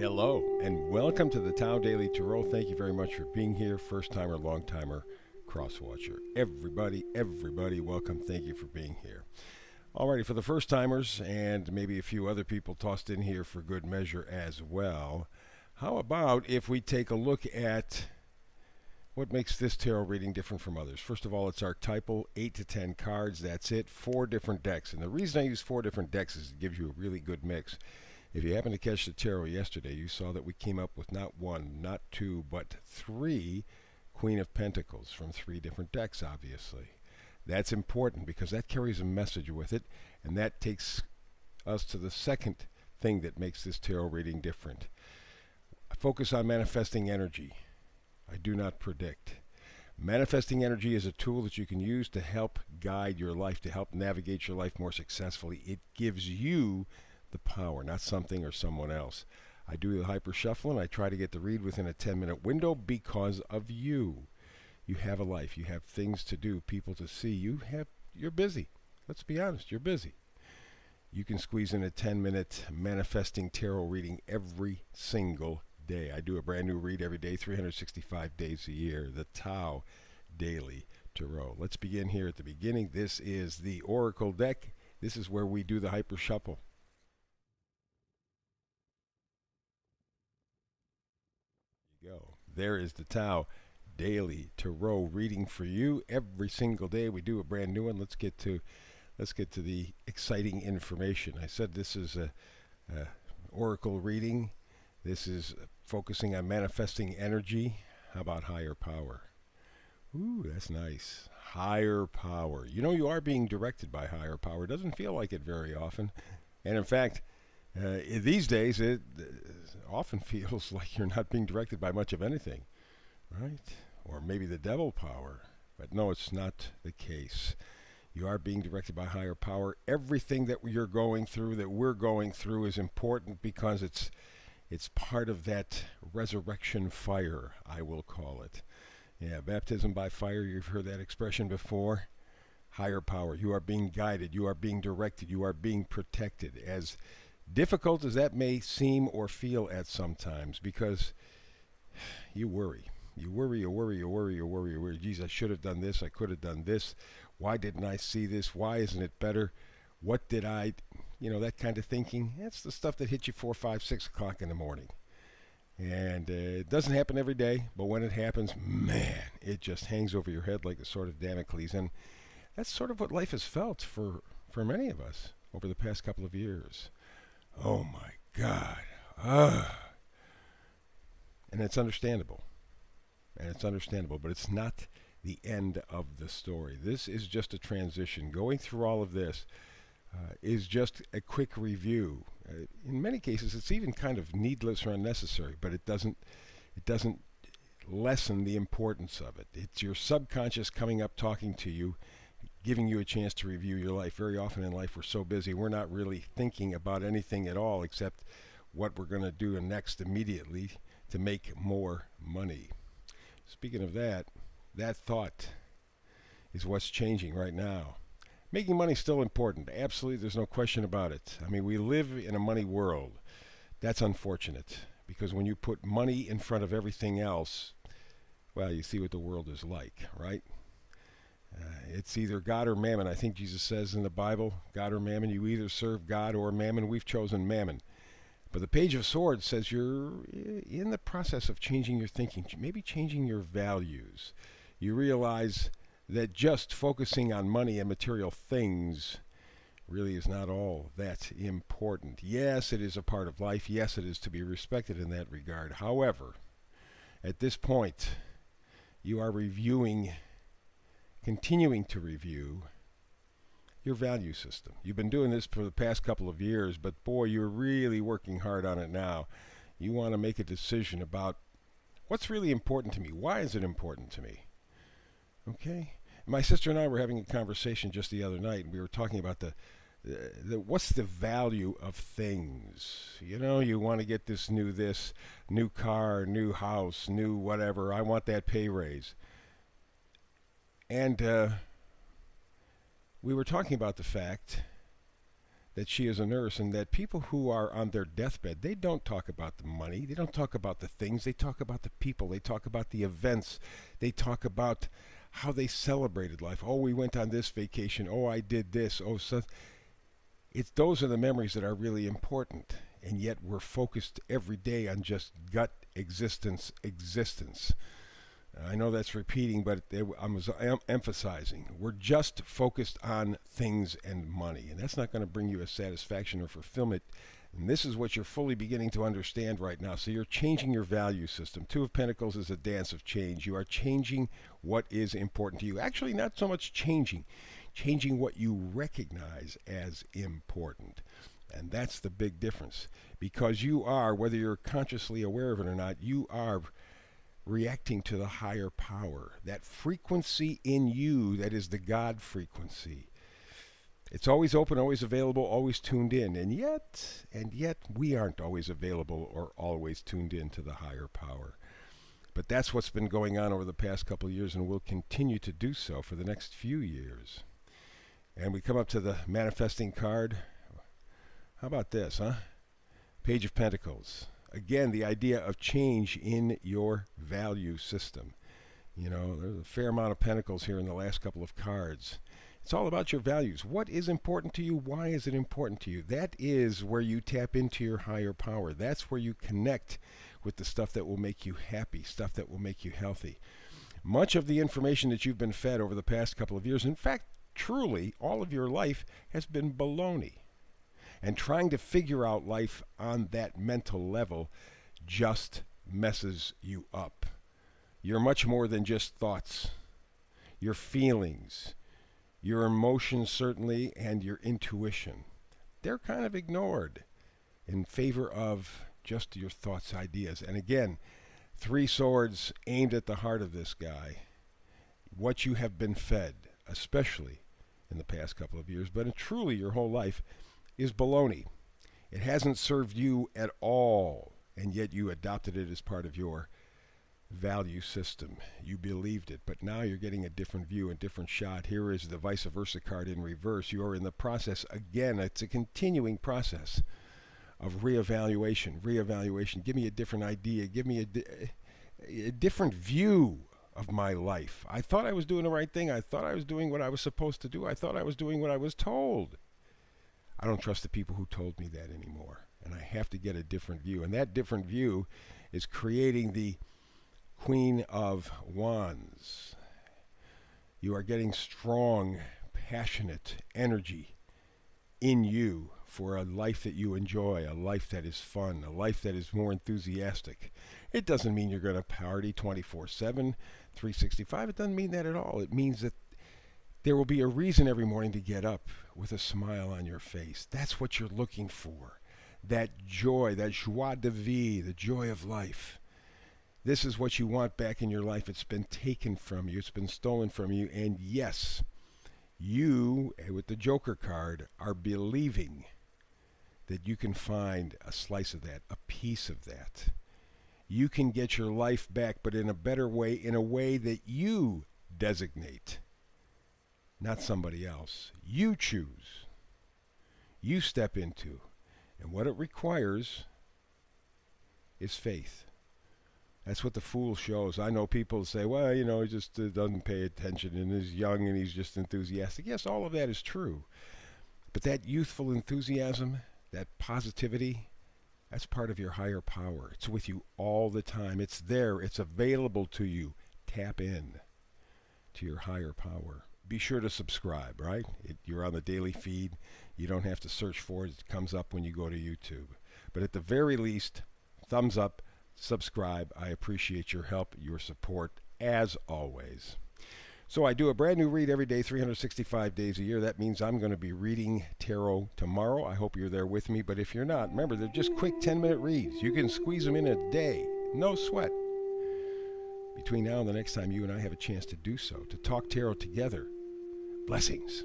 Hello, and welcome to the Tao Daily Tarot. Thank you very much for being here, first timer, long timer, cross watcher. Everybody, welcome. Thank you for being here. Alrighty, for the first timers, and maybe a few other people tossed in here for good measure as well, how about if we take a look at what makes this tarot reading different from others? First of all, it's archetypal, 8 to 10 cards. That's it, 4 different decks. And the reason I use 4 different decks is it gives you a really good mix. If you happen to catch the tarot yesterday, you saw that we came up with not one, not two, but 3 Queen of Pentacles from 3 different decks, obviously. That's important because that carries a message with it, and that takes us to the second thing that makes this tarot reading different. Focus on manifesting energy. I do not predict. Manifesting energy is a tool that you can use to help guide your life, to help navigate your life more successfully. It gives you the power, not something or someone else. I do the hyper shuffle and I try to get the read within a 10-minute window because of you. You have a life, you have things to do, people to see. You're busy. Let's be honest, you're busy. You can squeeze in a 10-minute manifesting tarot reading every single day. I do a brand new read every day, 365 days a year, the Tao Daily Tarot. Let's begin here at the beginning. This is the Oracle deck. This is where we do the hyper shuffle. Go. There is the Tao Daily Tarot reading for you every single day. We do a brand new one. Let's get to the exciting information. I said this is a oracle reading. This is focusing on manifesting energy. How about higher power? Ooh, that's nice. Higher power. You know you are being directed by higher power. It doesn't feel like it very often. And in fact, these days, it often feels like you're not being directed by much of anything, right? Or maybe the devil power. But no, it's not the case. You are being directed by higher power. Everything that you're going through, that we're going through, is important because it's part of that resurrection fire, I will call it. Yeah, baptism by fire, you've heard that expression before. Higher power. You are being guided. You are being directed. You are being protected. As difficult as that may seem or feel at sometimes, because you worry. You worry. Geez, I should have done this. I could have done this. Why didn't I see this? Why isn't it better? What did I, that kind of thinking. That's the stuff that hits you 4, 5, 6 o'clock in the morning. And it doesn't happen every day, but when it happens, man, it just hangs over your head like a sword of Damocles. And that's sort of what life has felt for many of us over the past couple of years. Oh my God. And it's understandable. But it's not the end of the story. This is just a transition. Going through all of this is just a quick review. In many cases, it's even kind of needless or unnecessary, but it doesn't lessen the importance of it. It's your subconscious coming up, talking to you, giving you a chance to review your life. Very often in life, we're so busy, we're not really thinking about anything at all except what we're going to do next immediately to make more money. Speaking of that thought is what's changing right now. Making money is still important. Absolutely, there's no question about it. I mean, we live in a money world. That's unfortunate because when you put money in front of everything else, well, you see what the world is like, right? It's either God or mammon. I think Jesus says in the Bible, God or mammon. You either serve God or mammon. We've chosen mammon. But the Page of Swords says you're in the process of changing your thinking, maybe changing your values. You realize that just focusing on money and material things really is not all that important. Yes, it is a part of life. Yes, it is to be respected in that regard. However, at this point, you are continuing to review your value system. You've been doing this for the past couple of years, but boy, you're really working hard on it now. You want to make a decision about what's really important to me. Why is it important to me? Okay? My sister and I were having a conversation just the other night, and we were talking about what's the value of things. You want to get this new car, new house, new whatever. I want that pay raise. And we were talking about the fact that she is a nurse, and that people who are on their deathbed, they don't talk about the money, they don't talk about the things, they talk about the people, they talk about the events, they talk about how they celebrated life. Oh, we went on this vacation. Oh, I did this. Oh, so those are the memories that are really important. And yet we're focused every day on just gut existence. I know that's repeating, but I'm emphasizing. We're just focused on things and money, and that's not going to bring you a satisfaction or fulfillment. And this is what you're fully beginning to understand right now. So you're changing your value system. Two of Pentacles is a dance of change. You are changing what is important to you. Actually, not so much changing what you recognize as important. And that's the big difference. Because you are, whether you're consciously aware of it or not, you are reacting to the higher power. That frequency in you that is the God frequency. It's always open, always available, always tuned in. And yet we aren't always available or always tuned in to the higher power. But that's what's been going on over the past couple of years and will continue to do so for the next few years. And we come up to the manifesting card. How about this, huh? Page of Pentacles. Again, the idea of change in your value system. You know, there's a fair amount of pentacles here in the last couple of cards. It's all about your values. What is important to you? Why is it important to you? That is where you tap into your higher power. That's where you connect with the stuff that will make you happy, stuff that will make you healthy. Much of the information that you've been fed over the past couple of years, in fact, truly, all of your life has been baloney. And trying to figure out life on that mental level just messes you up. You're much more than just thoughts. Your feelings, your emotions certainly, and your intuition. They're kind of ignored in favor of just your thoughts, ideas. And again, 3 swords aimed at the heart of this guy. What you have been fed, especially in the past couple of years, but truly your whole life, is baloney. It hasn't served you at all, and yet you adopted it as part of your value system. You believed it, but now you're getting a different view, a different shot. Here is the vice versa card in reverse. You are in the process again. It's a continuing process of reevaluation. Give me a different idea. Give me a different view of my life. I thought I was doing the right thing. I thought I was doing what I was supposed to do. I thought I was doing what I was told. I don't trust the people who told me that anymore. And I have to get a different view. And that different view is creating the Queen of Wands. You are getting strong, passionate energy in you for a life that you enjoy, a life that is fun, a life that is more enthusiastic. It doesn't mean you're going to party 24/7, 365. It doesn't mean that at all. It means that there will be a reason every morning to get up with a smile on your face. That's what you're looking for. That joy, that joie de vivre, the joy of life. This is what you want back in your life. It's been taken from you. It's been stolen from you. And yes, you, with the Joker card, are believing that you can find a slice of that, a piece of that. You can get your life back, but in a better way, in a way that you designate, not somebody else. You choose. You step into. And what it requires is faith. That's what the Fool shows. I know people say, well, you know, he just doesn't pay attention and is young and he's just enthusiastic. Yes, all of that is true. But that youthful enthusiasm, that positivity, that's part of your higher power. It's with you all the time. It's there. It's available to you. Tap in to your higher power. Be sure to subscribe, right? You're on the daily feed. You don't have to search for it. It comes up when you go to YouTube. But at the very least, thumbs up, subscribe. I appreciate your help, your support, as always. So I do a brand new read every day, 365 days a year. That means I'm going to be reading tarot tomorrow. I hope you're there with me. But if you're not, remember, they're just quick 10-minute reads. You can squeeze them in a day. No sweat. Between now and the next time you and I have a chance to do so, to talk tarot together. Blessings.